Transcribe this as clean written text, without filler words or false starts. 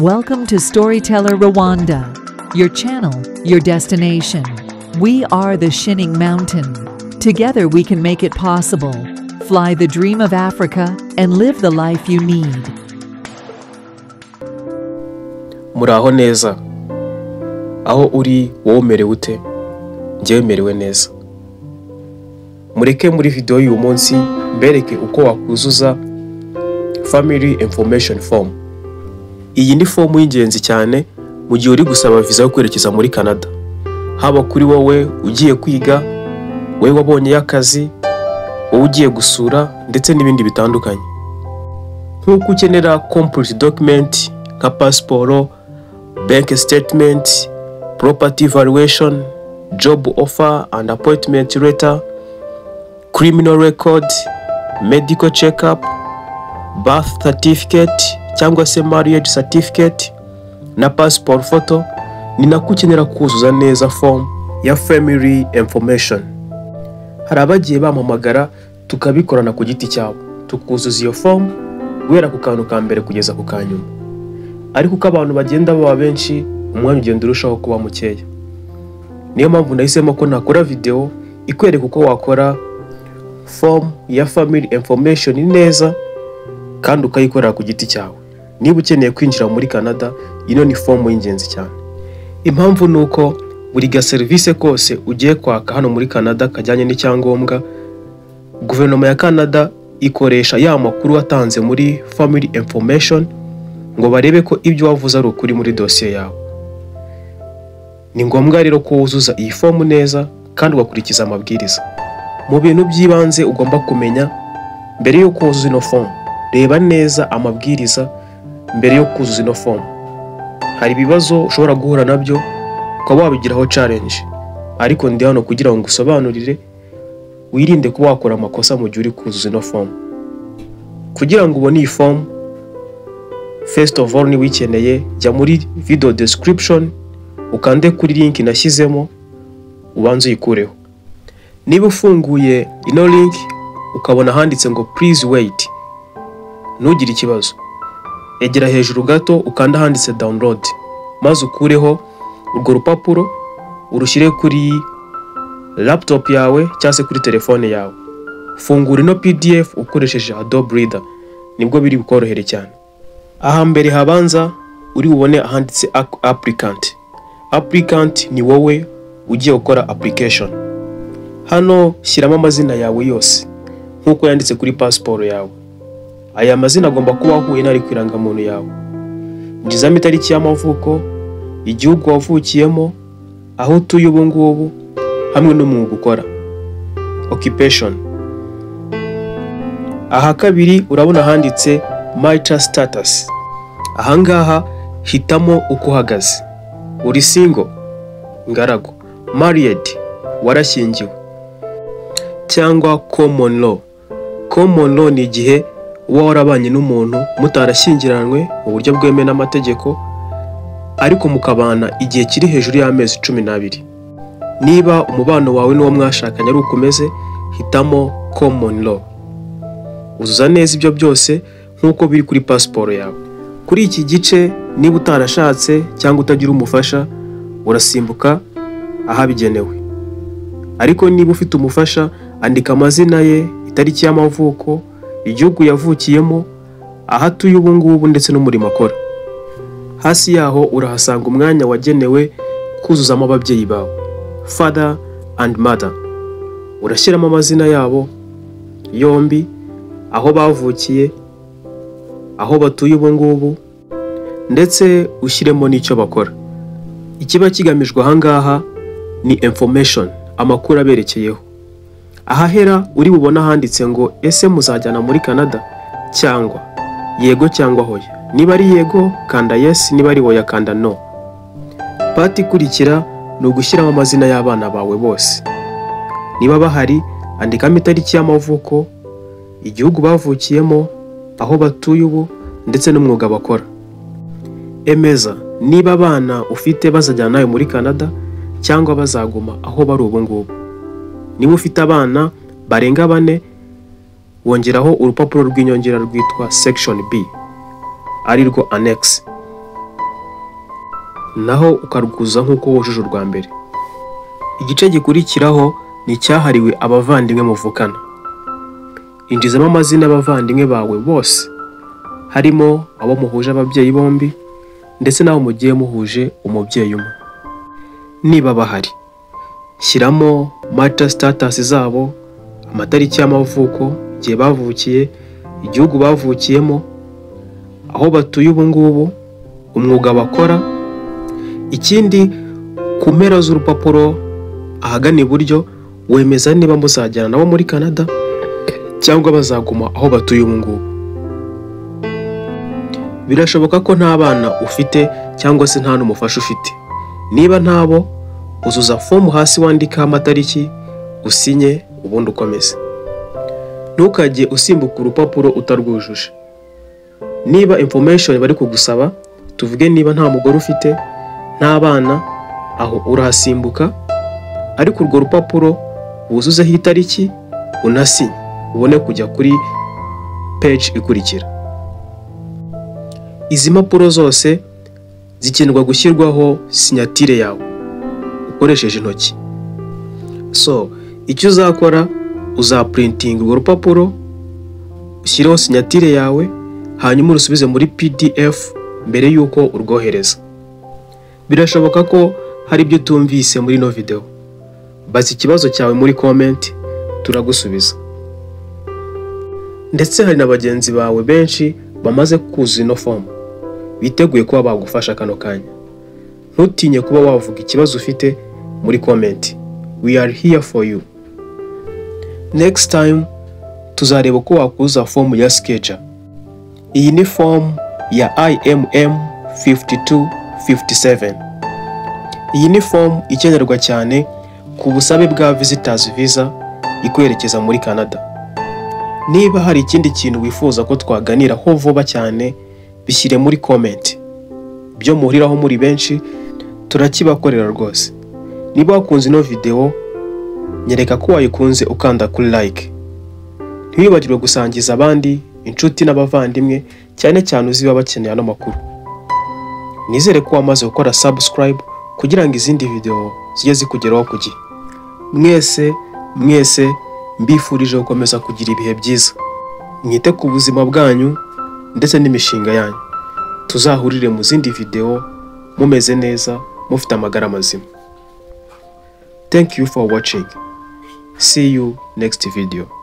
Welcome to Storyteller Rwanda, your channel, your destination. We are the Shinning Mountain. Together we can make it possible. Fly the dream of Africa and live the life you need. Muraho neza. Aho uri wowe umerewe ute? Njyewe merewe neza. Mureke muri video y'uyu munsi mbereke uko wakuzuza Family Information Form. Iyi ni form y'ingenzi cyane mu gihe uri gusaba visa yo kwerekeza muri Canada. Haba kuri wowe ugiye kwiga, wowe wabonye akazi, wowe ugiye gusura ndetse n'ibindi bitandukanye. Nk'uko ukenera complete document nka passport, bank statement, property valuation, job offer and appointment letter, criminal record, medical checkup, birth certificate cyangwa se marriage certificate na passport photo, ni nako ukenera kuzuza neza form ya Family Information. Hari abagiye bampamagara tukabikorana ku giti cyabo, tukuzuza iyo form guhera ku kantu ka mbere kugeza ku kanyuma. Ariko uko abantu bagenda baba benshi, umwanya ugenda urushaho kuba mukeya. Niyo mpamvu nahisemo ko nakora video ikwereka uko wakora form ya Family Information neza kandi ukayikorera ku giti cyawe. Niba ukeneye kwinjira muri Canada, ino ni form y'ingenzi cyane. Impamvu nuko buri ga service kose ugiye kwaka hano muri Canada kajyanye n'icyangombwa, guverinoma ya Canada ikoresha ya makuru watanze muri Family Information ngo barebe ko ibyo wavuze ari ukuri muri dossier yawe. Ni ngombwa rero ko wuzuza iyi form neza kandi ugakurikiza amabwiriza. Mu bintu by'ibanze ugomba kumenya mbere yo kuzuza ino form, reba neza amabwiriza mbere yo kuzuza ino form. Hari ibibazo ushobora guhura nabyo ukaba wabigiraho challenge, ariko ndi hano kugira ngo usobanurire wirinde kuba wakora amakosa mu gihe uri kuzuza ino form. Kugira ngo ubone iyi form, first of all, ni wikeneye jya muri video description ukande kuri link nashyizemo ubanze uyikureho. Niba ufunguye ino link ukabona handitse ngo please wait, ntugire ikibazo. Egera hejuru gato ukanda handitse download, maze ukureho urwo rupapuro urushyire kuri laptop yawe cyangwa se kuri telefone yawe. Fungura ino PDF ukoresheje Adobe Reader, nibwo biri bukorohere cyane. Aha mbere habanza uri ubone ahanditse applicant. Applicant ni wowe ugiye gukora application. Hano shyiramo amazina yawe yose nkuko yanditse kuri passport yawe. Aya mazina agomba kuba ahuye n'ari kwirangamuntu yawe. Ngizamo itariki y'amavuko, igihugu wavukiyemo, aho utuye ubu ngubu, hamwe n'umwuga ukora, occupation. Aha kabiri urabona handitse marital status. Aha ngaha hitamo uko uhagaze. Uri single, ngaragu, married, warashyingiwe, cyangwa common law. Common law ni igihe uba warabanye n'umuntu mutarashyingiranwe mu buryo bwemewe n'amategeko, ariko mukabana igihe kiri hejuru y'amezi 12. Niba umubano wawe n'uwo mwashakanye ari ukomeze, hitamo common law. Uzuza neza ibyo byose nkuko biri kuri passport yawe. Kuri iki gice, niba utarashatse cyangwa utagira umufasha, urasimbuka ahabigenewe. Ariko niba ufite umufasha, andika amazina ye, itariki y'amavuko, igihugu yavukiyemo, aho atuye ubu ngubu ndetse n'umurimo akora. Hasi yaho urahasanga umwanya wagenewe kuzuzamo ababyeyi bawe, father and mother. Urashyiramo amazina yabo yombi, aho bavukiye, aho batuye ubu ngubu, ndetse ushyiremo n'icyo bakora. Ikiba kigamijwe aha ngaha ni information, amakuru aberekeyeho. Ahahera uri bubona handitse ngo ese muzajyana muri Canada, cyangwa yego cyangwa hoya. Niba ari yego kanda yes, niba ari hoya kanda no. Pati ikurikira ni ugushyiramo amazina y'abana bawe bose. Niba bahari, andikamo itariki y'amavuko, igihugu bavukiyemo, aho batuye ubu ndetse n'umwuga bakora. Emeza niba abana ufite bazajyana nawe muri Canada cyangwa bazaguma aho bari ubu ngubu. Niba ufite abana barenga 4, wongeraho urupapuro rw'inyongera rwitwa section B, ari rwo annex. naho ukarwuzuza nk'uko wujuje urwa mbere. Igice gikurikiraho ni icyahariwe abavandimwe muvukana. Injizamo amazina y'abavandimwe bawe bose, harimo abo muhuje ababyeyi bombi ndetse n'abo mugiye muhuje umubyeyi umwe. Niba bahari, shyiramo marital status zabo, amatariki y'amavuko, igihe bavukiye, igihugu bavukiyemo, aho batuye ubu ngubu, umwuga bakora. Ikindi, ku mpera z'urupapuro ahagana iburyo wemeza niba muzajyana nabo muri Canada cyangwa bazaguma aho batuye ubu ngubu. Birashoboka ko nta bana ufite cyangwa se nta n'umufasha ufite. Niba ntabo, uzuza fomu hasi wandikaho amatariki, usinye, ubundi ukomeze. Ntukajye usimbuka urupapuro utarwujuje. Niba information bari kugusaba, tuvuge niba nta mugore ufite, nta bana, aho urahasimbuka, ariko urwo rupapuro wuzuzeho itariki, unasinye, ubone kujya kuri page ikurikira. Izi mpapuro zose zikenerwa gushyirwaho sinyatire yawe ukoresheje intoki. So, icyo uzakora, uzaprintinga urwo rupapuro, ushyireho sinyatire yawe, hanyuma urusubize muri PDF mbere y'uko urwohereza. Birashoboka ko hari ibyo utumvise muri ino video. Baza ikibazo cyawe muri comment, turagusubiza. Ndetse hari na bagenzi bawe benshi bamaze kuzuza ino form, biteguye kuba bagufasha kano kanya. Ntutinye kuba wavuga ikibazo ufite muri comment. We are here for you. Next time tuzareba uko wakuzuza form ya Sketcher. Iyi ni form ya IMM 5257. Iyi ni form ikenerwa cyane ku busabe bwa visitors visa ikwerekeza muri Canada. Niba hari ikindi kintu wifuza ko twaganiraho vuba cyane, bishyire muri comment. Byo muhuriraho muri benshi turakibakorera rwose. Niba wakunze ino video, nyereka ko wayikunze ukanda kuri like. Ntiwibagirwe gusangiza abandi, inshuti n'abavandimwe, cyane cyane uziba bakeneye ano makuru. Nizere ko wamaze gukora subscribe kugira ngo izindi video zijye zikugeraho ku gihe. Mwese mbifurije gukomeza kugira ibihe byiza. Mwite ku buzima bwanyu ndetse n'imishinga yanyu. Tuzahurire mu zindi video mumeze neza, mufite amagara mazima. Thank you for watching. See you next video.